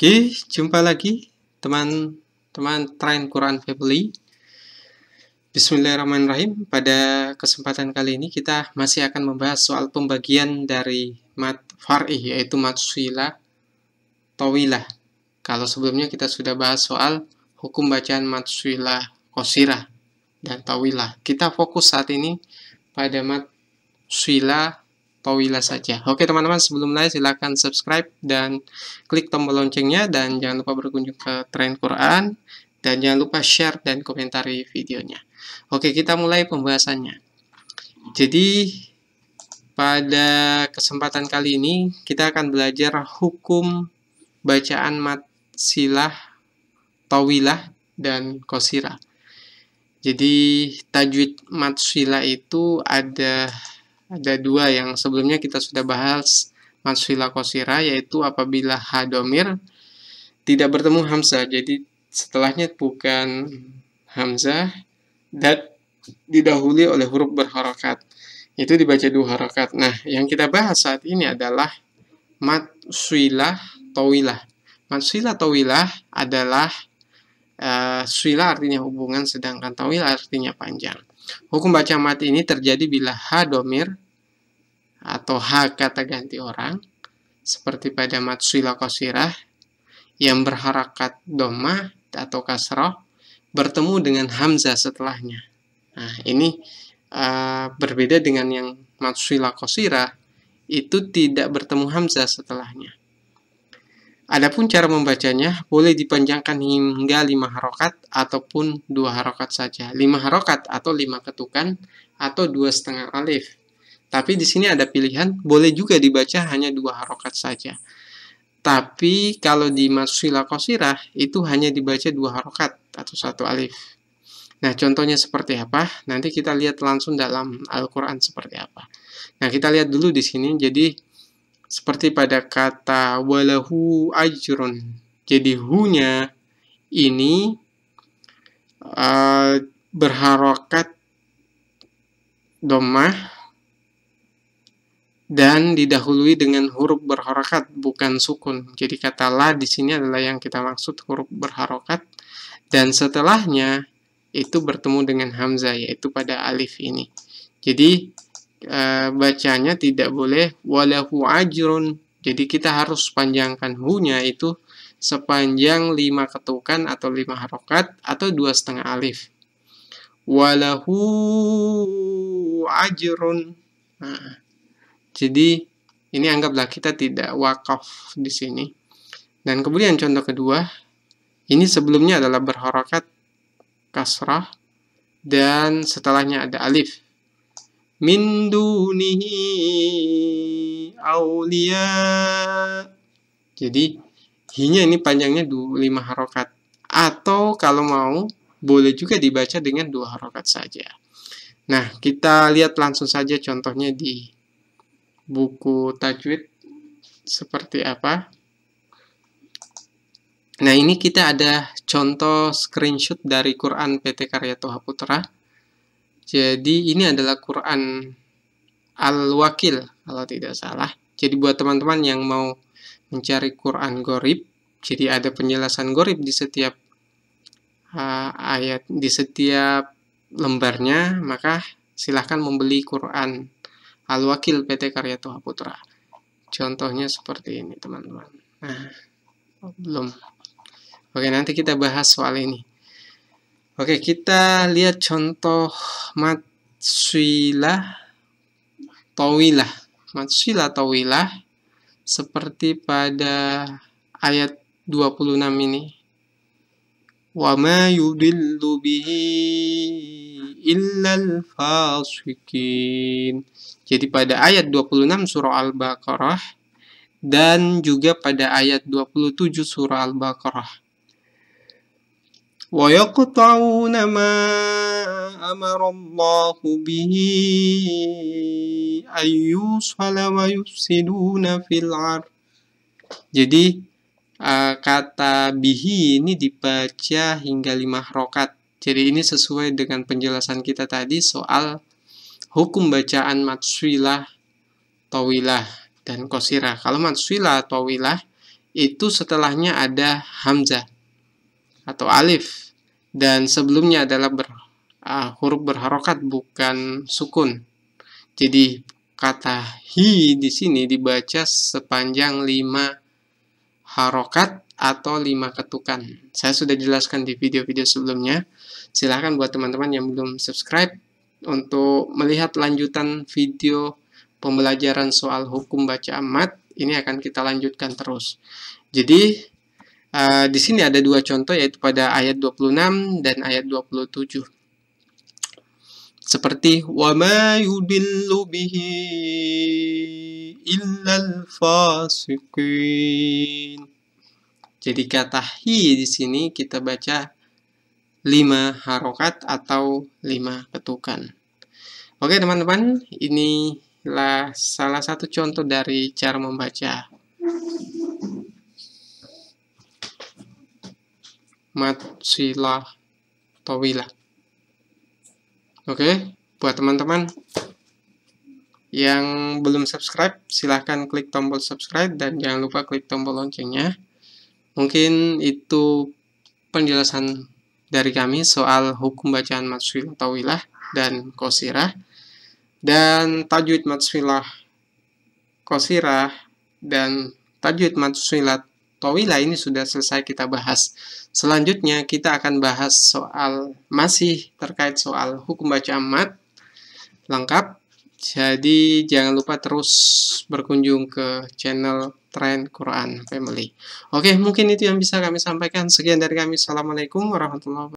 Oke, jumpa lagi teman-teman Tren Quran Family. Bismillahirrahmanirrahim. Pada kesempatan kali ini kita masih akan membahas soal pembagian dari mat far'i, yaitu mat suila tawilah. Kalau sebelumnya kita sudah bahas soal hukum bacaan mat suila qasirah dan tawilah. Kita fokus saat ini pada mat suila tawilah saja. Oke teman-teman, sebelum mulai silahkan subscribe dan klik tombol loncengnya, dan jangan lupa berkunjung ke Tren Quran, dan jangan lupa share dan komentari videonya. Oke, kita mulai pembahasannya. Jadi pada kesempatan kali ini kita akan belajar hukum bacaan mat silah tawilah dan qasirah. Jadi tajwid mat silah itu ada dua yang sebelumnya kita sudah bahas, mat suila qasirah, yaitu apabila ha domir tidak bertemu hamzah, jadi setelahnya bukan hamzah dan didahului oleh huruf berharokat, itu dibaca 2 harokat. Nah, yang kita bahas saat ini adalah mat suila tawilah. Mat suila tawilah adalah suila artinya hubungan, sedangkan tawilah artinya panjang. Hukum baca mat ini terjadi bila ha domir atau ha kata ganti orang, seperti pada mat suila qasirah yang berharakat dhammah atau kasrah bertemu dengan hamzah setelahnya. Nah, ini berbeda dengan yang mat suila qasirah itu tidak bertemu hamzah setelahnya. Adapun cara membacanya boleh dipanjangkan hingga 5 harokat ataupun 2 harokat saja. 5 harokat atau 5 ketukan atau 2,5 alif. Tapi di sini ada pilihan, boleh juga dibaca hanya 2 harokat saja. Tapi kalau di mat suila qasirah itu hanya dibaca 2 harokat atau 1 alif. Nah, contohnya seperti apa? Nanti kita lihat langsung dalam Al-Qur'an seperti apa. Nah, kita lihat dulu di sini. Jadi seperti pada kata walahu ajrun. Jadi hu-nya ini berharokat dhammah dan didahului dengan huruf berharokat, bukan sukun. Jadi kata la di sini adalah yang kita maksud huruf berharokat, dan setelahnya itu bertemu dengan hamzah, yaitu pada alif ini. Jadi bacanya tidak boleh walahu ajrun. Jadi kita harus panjangkan hu-nya itu sepanjang 5 ketukan atau 5 harokat atau 2,5 alif. Walahu ajrun. Nah, jadi ini anggaplah kita tidak wakaf di sini. Dan kemudian contoh kedua, ini sebelumnya adalah berharokat kasrah dan setelahnya ada alif. Min dunihi auliya. Jadi hi-nya ini panjangnya 5 harokat. Atau kalau mau boleh juga dibaca dengan 2 harokat saja. Nah, kita lihat langsung saja contohnya di buku tajwid seperti apa. Nah, ini kita ada contoh screenshot dari Quran PT Karya Toha Putra. Jadi ini adalah Quran Al-Wakil kalau tidak salah. Jadi buat teman-teman yang mau mencari Quran Gharib, jadi ada penjelasan Gharib di setiap ayat, di setiap lembarnya, maka silahkan membeli Quran Al-Wakil PT Karya Toha Putra. Contohnya seperti ini teman-teman. Nah, belum. Oke, nanti kita bahas soal ini. Oke, kita lihat contoh mat suila tawilah. Mat suila tawilah seperti pada ayat 26 ini. Wa ma yudillu bihi illal fasikin. Jadi pada ayat 26 surah Al-Baqarah dan juga pada ayat 27 surah Al-Baqarah. وَيَقْطَعُونَ مَا أَمَرَ اللَّهُ بِهِ أَن يُوصَلَ وَيُفْسِدُونَ فِي الْأَرْضِ. Jadi kata bihi ini dibaca hingga 5 harokat. Jadi ini sesuai dengan penjelasan kita tadi soal hukum bacaan mat suila tawilah dan qasirah. Kalau mat suila tawilah itu setelahnya ada hamzah atau alif, dan sebelumnya adalah huruf berharokat bukan sukun. Jadi kata hi di sini dibaca sepanjang 5 harokat atau 5 ketukan. Saya sudah jelaskan di video-video sebelumnya. Silahkan buat teman-teman yang belum subscribe untuk melihat lanjutan video pembelajaran soal hukum bacaan mat. Ini akan kita lanjutkan terus. Jadi di sini ada 2 contoh, yaitu pada ayat 26 dan ayat 27. Seperti wa ma yudillu bihi illal fasiqin. Jadi kata hi di sini kita baca 5 harokat atau 5 ketukan. Oke teman-teman, inilah salah satu contoh dari cara membaca mat silah tawilah. Oke, buat teman-teman yang belum subscribe, silahkan klik tombol subscribe dan jangan lupa klik tombol loncengnya. Mungkin itu penjelasan dari kami soal hukum bacaan mat silah tawilah dan qasirah, dan tajwid mat silah qasirah dan tajwid mat silah tawilah ini sudah selesai kita bahas. Selanjutnya kita akan bahas soal masih terkait soal hukum bacaan mat lengkap. Jadi jangan lupa terus berkunjung ke channel Tren Quran Family. Oke, mungkin itu yang bisa kami sampaikan. Sekian dari kami. Assalamualaikum warahmatullahi wabarakatuh.